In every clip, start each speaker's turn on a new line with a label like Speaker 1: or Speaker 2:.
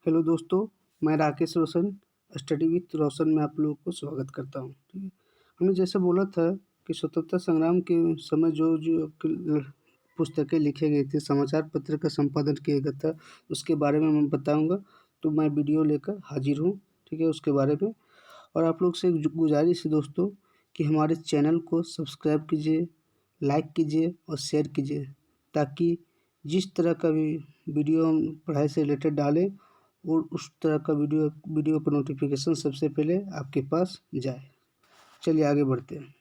Speaker 1: Hello दोस्तों, मैं Rakesh Roshan study with रोशन में आप लोगों को स्वागत करता हूँ। ठीक है, हमने जैसे बोला था कि स्वतंत्रता संग्राम के समय जो पुस्तकें लिखे गए थे, समाचार पत्र का संपादन किया गया था, उसके बारे में मैं बताऊँगा। तो मैं वीडियो लेकर हाजिर हूँ, ठीक है, उसके बारे में। और आप लोग से गुजारिश है दोस्तों कि हमारे चैनल को सब्सक्राइब कीजिए, लाइक कीजिए और शेयर कीजिए, ताकि जिस तरह का भी वीडियो हम पढ़ाई से रिलेटेड डालें और उस तरह का वीडियो का नोटिफिकेशन सबसे पहले आपके पास जाए। चलिए आगे बढ़ते हैं।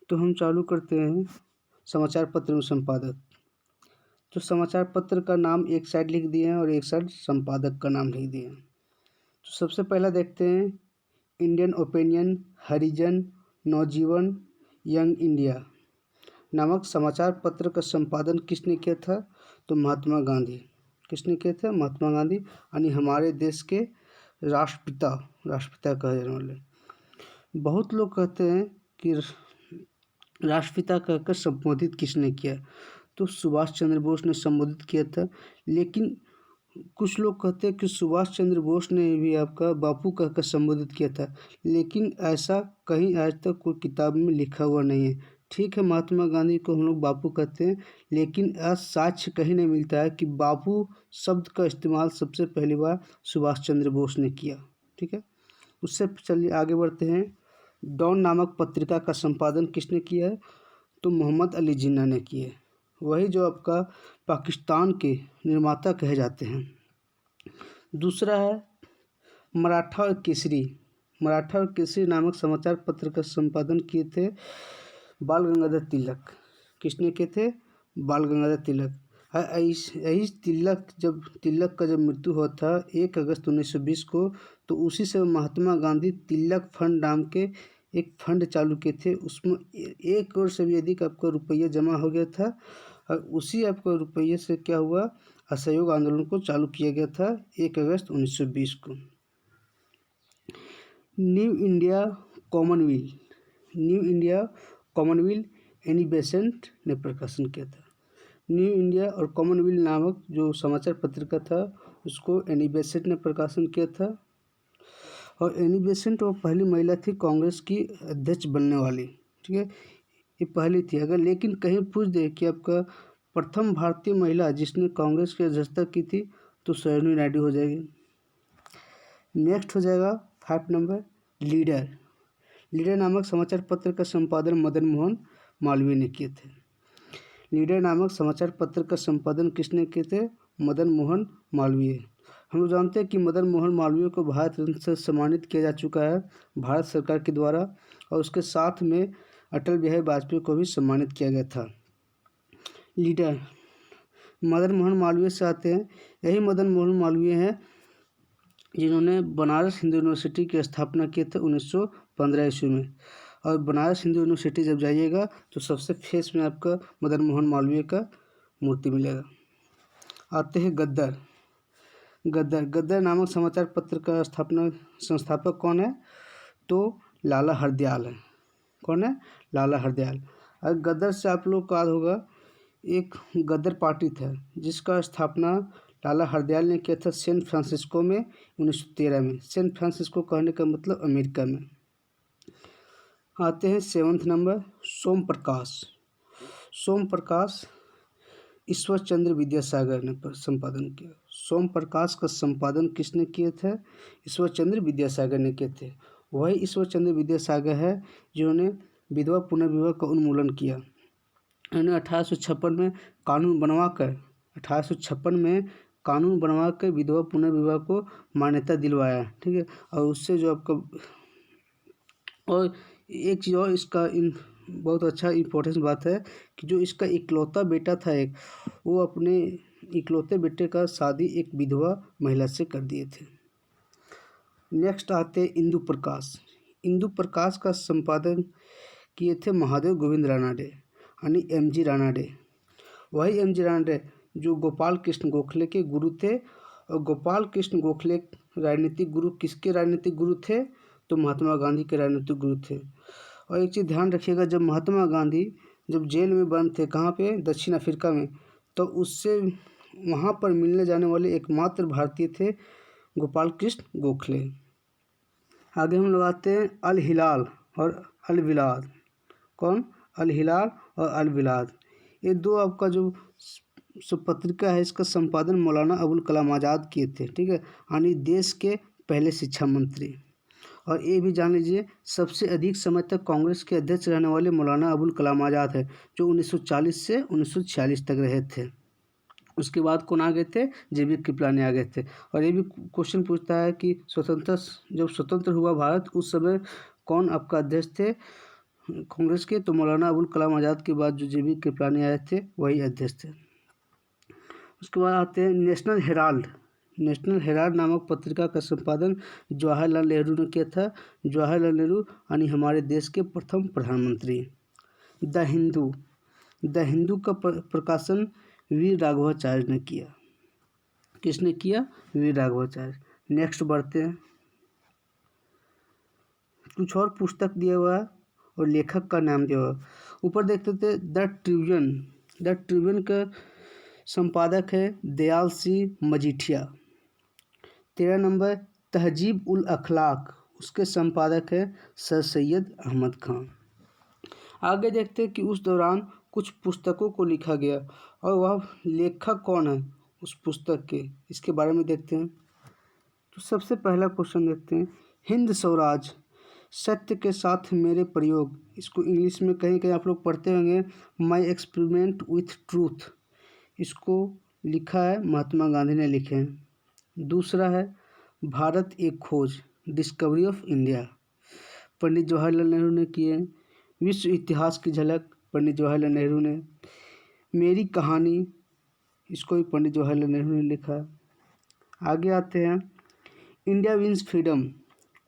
Speaker 1: तो हम चालू करते हैं समाचार पत्र में संपादक। तो समाचार पत्र का नाम एक साइड लिख दिए हैं और एक साइड संपादक का नाम लिख दिए हैं। तो सबसे पहला देखते हैं इंडियन ओपिनियन, हरिजन, नवजीवन, यंग इंडिया नामक समाचार पत्र का संपादन किसने किया था? तो महात्मा गांधी। किसने किया था? महात्मा गांधी, यानी हमारे देश के राष्ट्रपिता कहे जाने वाले। बहुत लोग कहते हैं कि राष्ट्रपिता कहकर संबोधित किसने किया? तो सुभाष चंद्र बोस ने संबोधित किया था। लेकिन कुछ लोग कहते हैं कि सुभाष चंद्र बोस ने भी आपका बापू कहकर संबोधित किया था, लेकिन ऐसा कहीं आज तक कोई किताब में लिखा हुआ नहीं है। ठीक है, महात्मा गांधी को हम लोग बापू कहते हैं, लेकिन आज साक्ष्य कहीं नहीं मिलता है कि बापू शब्द का इस्तेमाल सबसे पहली बार सुभाष चंद्र बोस ने किया। ठीक है, उससे चलिए आगे बढ़ते हैं। डॉन नामक पत्रिका का संपादन किसने किया है? तो मोहम्मद अली जिन्ना ने किया है। वही जो आपका पाकिस्तान के निर्माता कहे जाते हैं। दूसरा है मराठा और केसरी नामक समाचार पत्र का संपादन किए थे बाल गंगाधर तिलक। किसने किए थे? बाल गंगाधर तिलक। यही तिलक का जब मृत्यु हुआ था 1 अगस्त 1920 को, तो उसी से महात्मा गांधी तिलक फंड नाम के एक फंड चालू किए थे। उसमें 1 करोड़ से भी अधिक आपका रुपया जमा हो गया था और उसी आपका रुपये से क्या हुआ, असहयोग आंदोलन को चालू किया गया था 1 अगस्त 1920 को। New India Commonwealth Annie Besant ने प्रकाशन किया था। न्यू इंडिया और कॉमनवेल्थ नामक जो समाचार पत्रिका था उसको एनी बेसेंट ने प्रकाशन किया था। और एनी बेसेंट वो पहली महिला थी कांग्रेस की अध्यक्ष बनने वाली। ठीक है, ये पहली थी। अगर लेकिन कहीं पूछ दे कि आपका प्रथम भारतीय महिला जिसने कांग्रेस की अध्यक्षता की थी, तो सरोजिनी नायडू हो जाएगी। नेक्स्ट हो जाएगा 5 नंबर लीडर नामक समाचार पत्र का संपादन मदन मोहन मालवीय ने किए थे। लीडर नामक समाचार पत्र का संपादन किसने किए थे? मदन मोहन मालवीय। हम लोग जानते हैं कि मदन मोहन मालवीय को भारत रत्न से सम्मानित किया जा चुका है भारत सरकार के द्वारा, और उसके साथ में अटल बिहारी वाजपेयी को भी सम्मानित किया गया था। लीडर मदन मोहन मालवीय से आते हैं। यही मदन मोहन मालवीय हैं जिन्होंने बनारस हिंदू यूनिवर्सिटी की स्थापना की थी 1915 ईस्वी में। और बनारस हिंदू यूनिवर्सिटी जब जाइएगा तो सबसे फेस में आपका मदन मोहन मालवीय का मूर्ति मिलेगा। आते हैं गद्दर नामक समाचार पत्र का संस्थापक कौन है? तो लाला हरदयाल है। कौन है? लाला हरदयाल। और गद्दर से आप लोग को याद होगा एक गद्दर पार्टी था जिसका स्थापना लाला हरदयाल ने किया था सैन फ्रांसिस्को में 1913 में। सैन फ्रांसिस्को कहने का मतलब अमेरिका में। आते हैं 7th नंबर सोम प्रकाश ईश्वर चंद्र विद्यासागर ने संपादन किया। सोम प्रकाश का संपादन किसने किए थे? ईश्वर चंद्र विद्यासागर ने किए थे। वही ईश्वर चंद्र विद्यासागर है जिन्होंने विधवा पुनर्विवाह का उन्मूलन किया। उन्होंने 1856 में कानून बनवा कर विधवा पुनर्विवाह को मान्यता दिलवाया। ठीक है, और उससे जो आपका और एक चीज़ और इसका बहुत अच्छा इम्पोर्टेंस बात है कि जो इसका इकलौता बेटा था वो अपने इकलौते बेटे का शादी एक विधवा महिला से कर दिए थे। नेक्स्ट आते हैं इंदु प्रकाश का संपादन किए थे महादेव गोविंद रानडे, यानी MG रानडे। वही MG रानडे जो गोपाल कृष्ण गोखले के गुरु थे। और गोपाल कृष्ण गोखले राजनीतिक गुरु किसके राजनीतिक गुरु थे? तो महात्मा गांधी के राजनीतिक गुरु थे। और एक चीज़ ध्यान रखिएगा, जब महात्मा गांधी जेल में बंद थे, कहाँ पे? दक्षिण अफ्रीका में, तो उससे वहाँ पर मिलने जाने वाले एकमात्र भारतीय थे गोपाल कृष्ण गोखले। आगे हम लोग आते हैं अल हिलाल और अल बिलाद। कौन? अल हिलाल और अल बिलाद। ये दो आपका जो पत्रिका है इसका संपादन मौलाना अबुल कलाम आज़ाद किए थे, ठीक है, यानी देश के पहले शिक्षा मंत्री। और ये भी जान लीजिए सबसे अधिक समय तक कांग्रेस के अध्यक्ष रहने वाले मौलाना अबुल कलाम आज़ाद है, जो 1940 से 1946 तक रहे थे। उसके बाद कौन आ गए थे? JB कृपलानी आ गए थे। और ये भी क्वेश्चन पूछता है कि जब स्वतंत्र हुआ भारत उस समय कौन आपका अध्यक्ष थे कांग्रेस के? तो मौलाना अबुल कलाम आज़ाद के बाद जो JB कृपलानी आए थे वही अध्यक्ष थे। उसके बाद आते हैं नेशनल हेराल्ड। नेशनल हेराल्ड नामक पत्रिका का संपादन जवाहरलाल नेहरू ने किया था। जवाहरलाल नेहरू यानी हमारे देश के प्रथम प्रधानमंत्री। द हिंदू का प्रकाशन वीर राघवाचार्य ने किया। किसने किया? वीर राघवाचार्य। नेक्स्ट बढ़ते हैं, कुछ और पुस्तक दिया हुआ है और लेखक का नाम दिया हुआ है। ऊपर देखते थे द ट्रिब्यून का संपादक है दयाल सिंह मजीठिया। 13 नंबर तहजीब उल अखलाक, उसके संपादक है सर सैयद अहमद खान। आगे देखते हैं कि उस दौरान कुछ पुस्तकों को लिखा गया और वह लेखक कौन है उस पुस्तक के, इसके बारे में देखते हैं। तो सबसे पहला क्वेश्चन देखते हैं, हिंद स्वराज सत्य के साथ मेरे प्रयोग, इसको इंग्लिश में कहीं कहीं आप लोग पढ़ते होंगे माई एक्सपेरिमेंट विथ ट्रूथ, इसको लिखा है महात्मा गांधी ने लिखे हैं। दूसरा है भारत एक खोज, discovery of India, Pandit Jawaharlal Nehru ने किए। विश्व इतिहास की झलक, पंडित जवाहरलाल नेहरू ने। मेरी कहानी, इसको भी पंडित जवाहरलाल नेहरू ने लिखा। आगे आते हैं India wins freedom,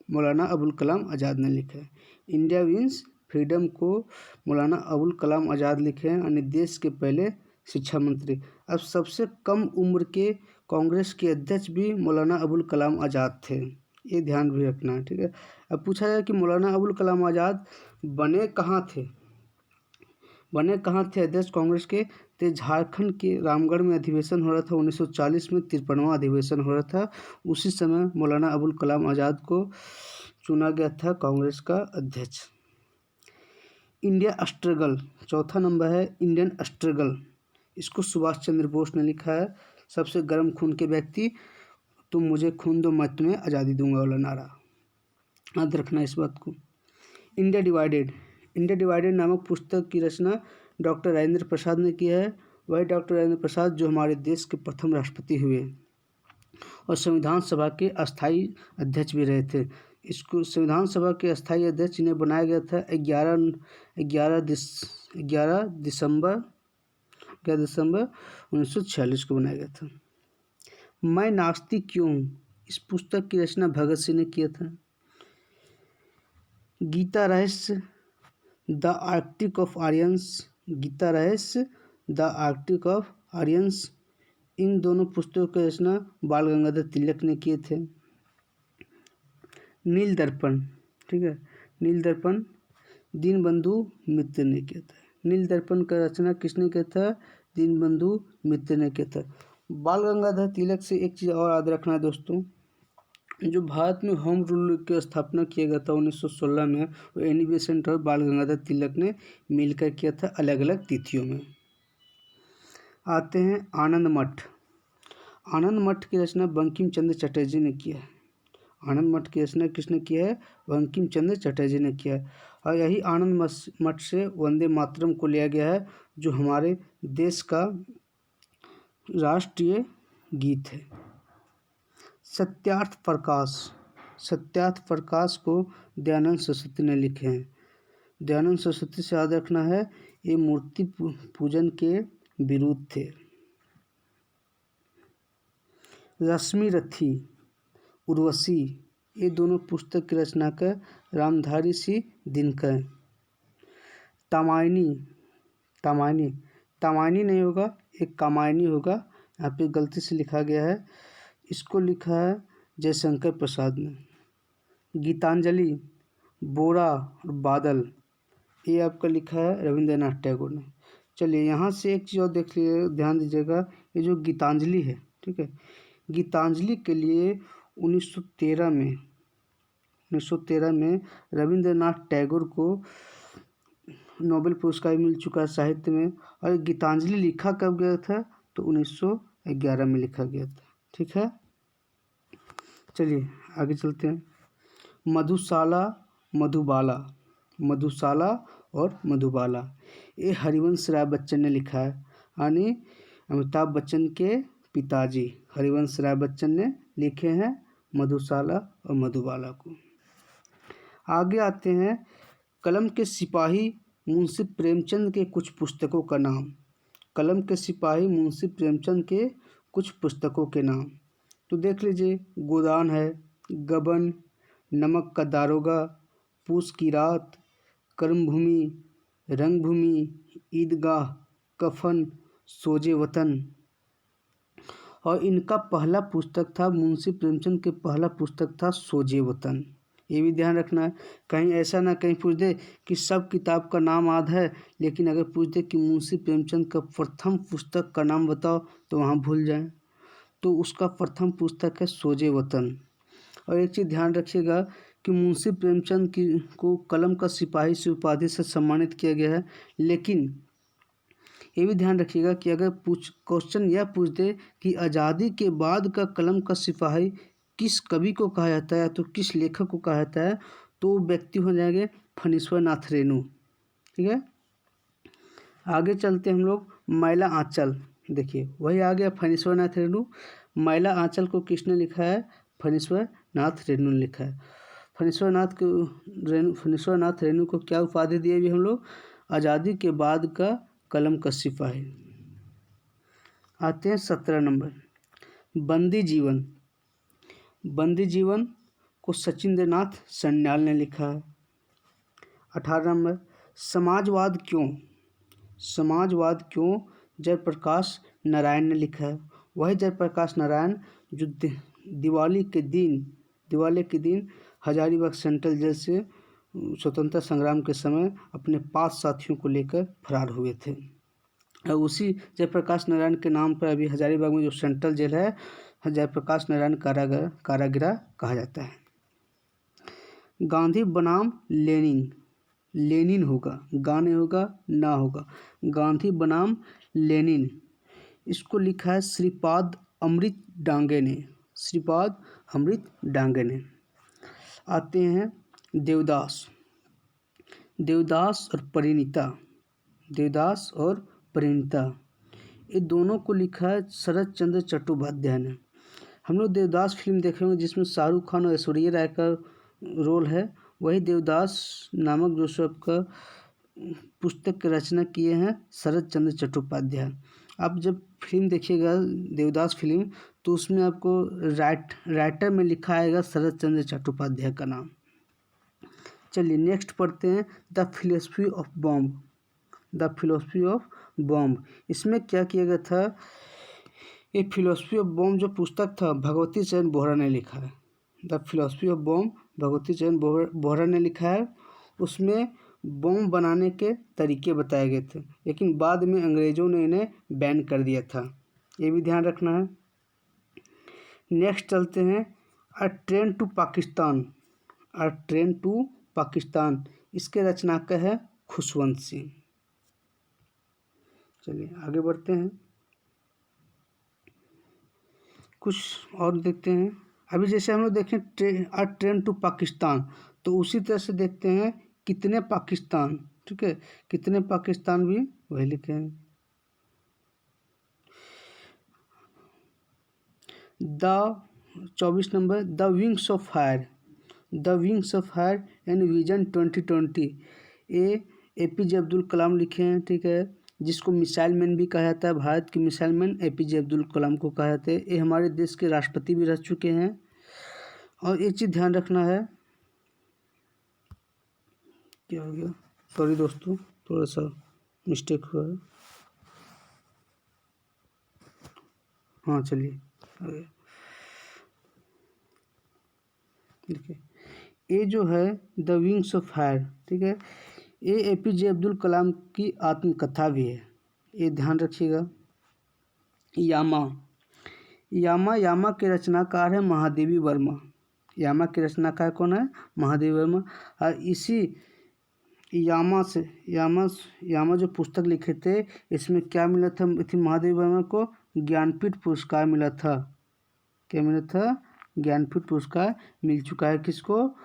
Speaker 1: Maulana Abul Kalam Azad ने लिखा है। इंडिया विंस फ्रीडम को मौलाना अबुल कलाम आज़ाद लिखे हैं, यानी देश के पहले शिक्षा मंत्री। अब सबसे कम उम्र के कांग्रेस के अध्यक्ष भी मौलाना अबुल कलाम आज़ाद थे, ये ध्यान भी रखना है, ठीक है। अब पूछा जाए कि मौलाना अबुल कलाम आज़ाद बने कहाँ थे अध्यक्ष कांग्रेस के? तो झारखंड के रामगढ़ में अधिवेशन हो रहा था 1940 में, 53वां अधिवेशन हो रहा था। उसी समय मौलाना अबुल कलाम आज़ाद को चुना गया था कांग्रेस का अध्यक्ष। इंडिया स्ट्रगल, चौथा नंबर है इंडियन स्ट्रगल, इसको सुभाष चंद्र बोस ने लिखा है। सबसे गर्म खून के व्यक्ति, तुम मुझे खून दो मैं तुम्हें आज़ादी दूंगा वाला नारा, याद रखना इस बात को। इंडिया डिवाइडेड नामक पुस्तक की रचना डॉक्टर राजेंद्र प्रसाद ने किया है। वही डॉक्टर राजेंद्र प्रसाद जो हमारे देश के प्रथम राष्ट्रपति हुए और संविधान सभा के अस्थायी अध्यक्ष भी रहे थे। इसको संविधान सभा के अस्थायी अध्यक्ष इन्हें बनाया गया था 11 दिसंबर 1946 को बनाया गया था। मैं नास्तिक क्यों हूँ, इस पुस्तक की रचना भगत सिंह ने किया था। गीता रहस्य द आर्कटिक ऑफ आर्यंस, इन दोनों पुस्तकों की रचना बाल गंगाधर तिलक ने किए थे। नील दर्पण, ठीक है, नील दर्पण दीनबंधु मित्र ने किया था। नील दर्पण का रचना किसने किया था? दीनबंधु मित्र ने किया था। बाल गंगाधर तिलक से एक चीज़ और याद रखना है दोस्तों, जो भारत में होम रूल की स्थापना किया गया था 1916 में, वो एनी बेसेंट और बाल गंगाधर तिलक ने मिलकर किया था, अलग अलग तिथियों में। आते हैं आनंद मठ की रचना बंकिम चंद्र चटर्जी ने किया है। आनंद मठ की रचना किसने किया है? बंकिम चंद्र चटर्जी ने किया है। और यही आनंद मठ से वंदे मातरम को लिया गया है, जो हमारे देश का राष्ट्रीय गीत है। सत्यार्थ प्रकाश को दयानंद सरस्वती ने लिखे हैं। दयानंद सरस्वती से याद रखना है, ये मूर्ति पूजन के विरुद्ध थे। रश्मि रथी, उर्वशी, ये दोनों पुस्तक की रचनाकार रामधारी सिंह दिनकर। तामायनी नहीं होगा, एक कामायनी होगा, यहाँ पे गलती से लिखा गया है, इसको लिखा है जयशंकर प्रसाद ने। गीतांजलि, बोरा और बादल, ये आपका लिखा है रविंद्रनाथ टैगोर ने। चलिए यहाँ से एक चीज़ और देख लीजिए, ध्यान दीजिएगा, ये जो गीतांजलि है, ठीक है, गीतांजलि के लिए 1913 में रविंद्रनाथ टैगोर को नोबेल पुरस्कार मिल चुका है साहित्य में। और गीतांजलि लिखा कब गया था? तो 1911 में लिखा गया था, ठीक है। चलिए आगे चलते हैं। मधुशाला मधुबाला, मधुशाला और मधुबाला, ये हरिवंश राय बच्चन ने लिखा है, यानी अमिताभ बच्चन के पिताजी हरिवंश राय बच्चन ने लिखे हैं मधुशाला और मधुबाला को। आगे आते हैं, कलम के सिपाही मुंशी प्रेमचंद के कुछ पुस्तकों का नाम। कलम के सिपाही मुंशी प्रेमचंद के कुछ पुस्तकों के नाम तो देख लीजिए, गोदान है, गबन, नमक का दारोगा, पूस की रात, कर्मभूमि, रंगभूमि, ईदगाह, कफन, सोजे वतन। और इनका पहला पुस्तक था, मुंशी प्रेमचंद के पहला पुस्तक था सोजे वतन। ये भी ध्यान रखना है, कहीं ऐसा ना कहीं पूछ दे कि सब किताब का नाम याद है, लेकिन अगर पूछ दे कि मुंशी प्रेमचंद का प्रथम पुस्तक का नाम बताओ तो वहाँ भूल जाएं। तो उसका प्रथम पुस्तक है सोजे वतन। और एक चीज़ ध्यान रखिएगा कि मुंशी प्रेमचंद को कलम का सिपाही से उपाधि से सम्मानित किया गया है, लेकिन ये भी ध्यान रखिएगा कि अगर क्वेश्चन यह पूछ दे कि आज़ादी के बाद का कलम का सिपाही किस कवि को कहा जाता है तो किस लेखक को कहा जाता है, तो व्यक्ति हो जाएंगे फणीश्वर नाथ रेणु, ठीक है। आगे चलते हम लोग, मैला आंचल, देखिए वही आ गया फणीश्वर नाथ रेणु। मैला आंचल को किसने लिखा है? फणीश्वर नाथ रेणु ने लिखा है। फणीश्वर नाथ रेणु को क्या उपाधि दिए भी हम लोग? आज़ादी के बाद का कलम का सिपाही। आते हैं 17 नंबर, बंदी जीवन। बंदी जीवन को सचिंद्रनाथ सन्याल ने लिखा है। 18 नंबर, समाजवाद क्यों। समाजवाद क्यों जयप्रकाश नारायण ने लिखा है। वही जयप्रकाश नारायण जो दिवाली के दिन हजारीबाग सेंट्रल जेल से स्वतंत्रता संग्राम के समय अपने 5 साथियों को लेकर फरार हुए थे। और उसी जयप्रकाश नारायण के नाम पर अभी हजारीबाग में जो सेंट्रल जेल है, जयप्रकाश नारायण कारागृह कहा जाता है। गांधी बनाम लेनिन, लेनिन होगा, गा नहीं होगा, ना होगा, गांधी बनाम लेनिन, इसको लिखा है श्रीपाद अमृत डांगे ने, श्रीपाद अमृत डांगे ने। आते हैं देवदास, देवदास और परिणीता, देवदास और परिणीता, ये दोनों को लिखा है शरद चंद्र चट्टोपाध्याय ने। हम लोग देवदास फिल्म देखे होंगे जिसमें शाहरुख खान और ऐश्वर्या राय का रोल है, वही देवदास नामक जो सबका पुस्तक की रचना किए हैं शरद चंद्र चट्टोपाध्याय। आप जब फिल्म देखिएगा देवदास फिल्म, तो उसमें आपको राइटर में लिखा आएगा शरद चंद्र चट्टोपाध्याय का नाम। चलिए नेक्स्ट पढ़ते हैं, the philosophy of bomb. The philosophy of bomb, इसमें क्या किया गया था? ये फिलोसफी ऑफ बॉम्ब जो पुस्तक था भगवती चरण बोहरा ने लिखा है। The philosophy of bomb Bhagwati चरण बोहरा ने लिखा है। उसमें बॉम्ब बनाने के तरीके बताए गए थे, लेकिन बाद में अंग्रेज़ों ने इन्हें बैन कर दिया था, ये भी ध्यान रखना है। नेक्स्ट चलते हैं, a train to Pakistan. A train to Pakistan, इसके रचनाकार है खुशवंत सिंह। चलिए आगे बढ़ते हैं, कुछ और देखते हैं। अभी जैसे हम लोग देखें अ ट्रेन टू पाकिस्तान, तो उसी तरह से देखते हैं कितने पाकिस्तान, ठीक है, कितने पाकिस्तान भी वही लिखे हैं। The 24 number, the wings of fire. The wings of fire and vision 2020, ये APJ अब्दुल कलाम लिखे हैं, ठीक है, जिसको मिसाइल मैन भी कहा जाता है। भारत के missile man APJ Abdul Kalam को कहा जाता है। ये हमारे देश के राष्ट्रपति भी रह चुके हैं। और एक चीज़ ध्यान रखना है, क्या हो गया, सॉरी दोस्तों, थोड़ा सा मिस्टेक हुआ है। हाँ चलिए देखिए, ये जो है द विंग्स ऑफ फायर, ठीक है, ये APJ अब्दुल कलाम की आत्मकथा भी है, ये ध्यान रखिएगा। यामा। यामा के रचनाकार है महादेवी वर्मा। यामा के रचनाकार कौन है? महादेवी वर्मा। और इसी यामा जो पुस्तक लिखे थे, इसमें क्या मिला था महादेवी वर्मा को? ज्ञानपीठ पुरस्कार मिला था। क्या मिला था? ज्ञानपीठ पुरस्कार मिल चुका है किसको?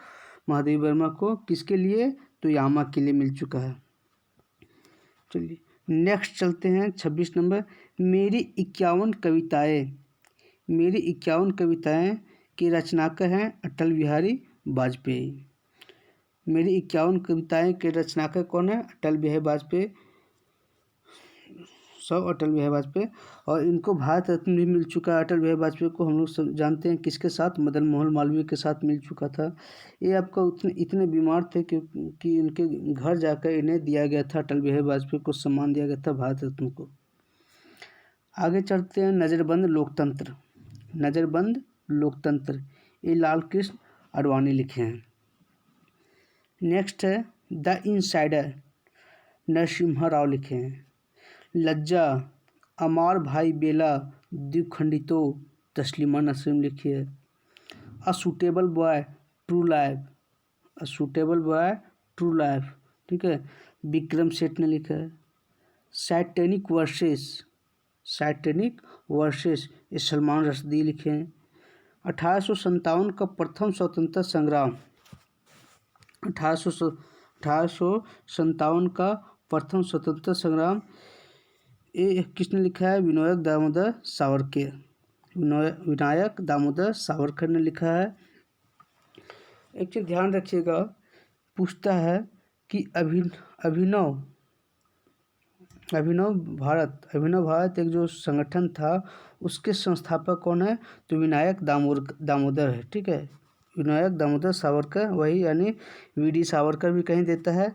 Speaker 1: महादेवी वर्मा को। किसके लिए? तो यामा के लिए मिल चुका है। चलिए नेक्स्ट चलते हैं 26 नंबर। मेरी 51 कविताएं। मेरी 51 कविताएं के रचनाकार हैं अटल बिहारी वाजपेयी। मेरी 51 कविताएं के रचनाकार कौन है? अटल बिहारी वाजपेयी। अटल बिहारी वाजपेयी। और इनको भारत रत्न भी मिल चुका है। अटल बिहारी वाजपेयी को हम लोग जानते हैं किसके साथ? मदन मोहन मालवीय के साथ मिल चुका था। ये आपका इतने बीमार थे कि इनके घर जाकर इन्हें दिया गया था, अटल बिहारी वाजपेयी को सम्मान दिया गया था भारत रत्न को। आगे चलते हैं नज़रबंद लोकतंत्र। नज़रबंद लोकतंत्र ये लाल कृष्ण आडवाणी लिखे हैं। नेक्स्ट है द इनसाइडर, नरसिम्हा राव लिखे हैं। लज्जा, अमार भाई बेला द्विखंडितो, तस्लीमा नसरीन लिखी है। A suitable boy true life, a suitable boy true life, ठीक है, विक्रम सेठ ने लिखा है। सैटेनिक वर्सेस ये सलमान रश्दी लिखे हैं। 1857 का प्रथम स्वतंत्रता संग्राम, 1857 का प्रथम स्वतंत्रता संग्राम ये किसने लिखा है? विनायक दामोदर सावरकर ने लिखा है। एक चीज़ ध्यान रखिएगा, पूछता है कि अभिनव भारत एक जो संगठन था उसके संस्थापक कौन है? तो विनायक दामोदर है, ठीक है, विनायक दामोदर सावरकर, वही यानी वीडी सावरकर भी कहीं देता है।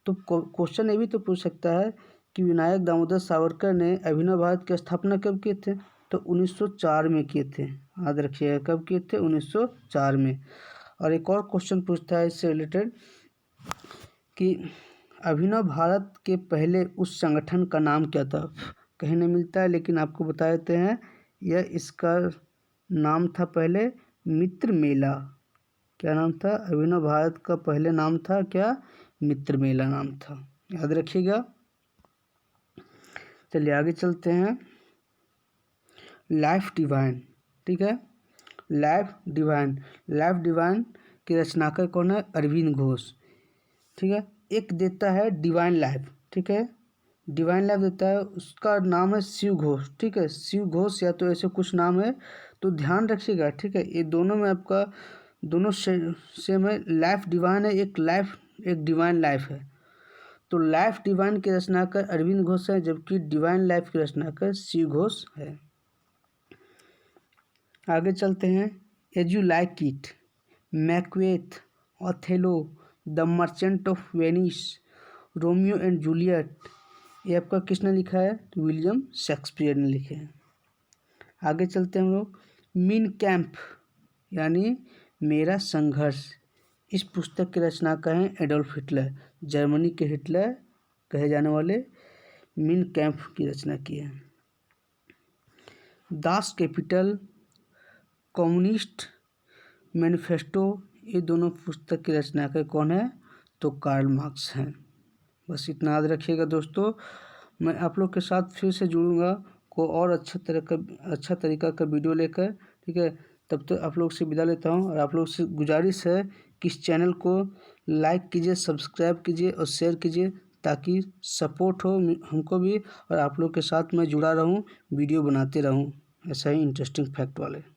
Speaker 1: तो क्वेश्चन ये भी तो पूछ सकता है कि विनायक दामोदर सावरकर ने अभिनव भारत की स्थापना कब किए थे? तो 1904 में किए थे। याद रखिएगा कब किए थे? 1904 में। और एक और क्वेश्चन पूछता है इससे रिलेटेड कि अभिनव भारत के पहले उस संगठन का नाम क्या था? कहीं नहीं मिलता है, लेकिन आपको बता देते हैं, यह इसका नाम था पहले मित्र मेला। क्या नाम था? अभिनव भारत का पहले नाम था क्या? मित्र मेला नाम था, याद रखिएगा। चलिए आगे चलते हैं। लाइफ डिवाइन, ठीक है, लाइफ डिवाइन के रचनाकार कौन है? अरविंद घोष, ठीक है। एक देता है डिवाइन लाइफ, ठीक है, डिवाइन लाइफ देता है, उसका नाम है शिव घोष, ठीक है, शिव घोष या तो ऐसे कुछ नाम है, तो ध्यान रखिएगा, ठीक है। ये दोनों में आपका दोनों सेम है। लाइफ डिवाइन है, एक डिवाइन लाइफ है। तो लाइफ डिवाइन के रचनाकार अरविंद घोष है, जबकि डिवाइन लाइफ के रचनाकार शिव घोष है। आगे चलते हैं। As you like it, Macbeth, Othello, the merchant of Venice, Romeo and Juliet, ये आपका किसने लिखा है? तो विलियम शेक्सपियर ने लिखे हैं। आगे चलते हैं हम लोग। मीन कैंप यानी मेरा संघर्ष, इस पुस्तक के रचनाकार हैं एडोल्फ हिटलर, जर्मनी के हिटलर कहे जाने वाले मीन कैंप की रचना की है। दास कैपिटल, कम्युनिस्ट मैनिफेस्टो, ये दोनों पुस्तक की रचनाकार कौन है? तो कार्ल मार्क्स हैं। बस इतना याद रखिएगा दोस्तों। मैं आप लोग के साथ फिर से जुड़ूंगा को और अच्छा तरीका का वीडियो लेकर, ठीक है। तब तक आप लोग से विदा लेता हूँ और आप लोग से गुजारिश है कि इस चैनल को लाइक कीजिए, सब्सक्राइब कीजिए और शेयर कीजिए, ताकि सपोर्ट हो हमको भी और आप लोग के साथ मैं जुड़ा रहूँ, वीडियो बनाते रहूँ ऐसा ही इंटरेस्टिंग फैक्ट वाले।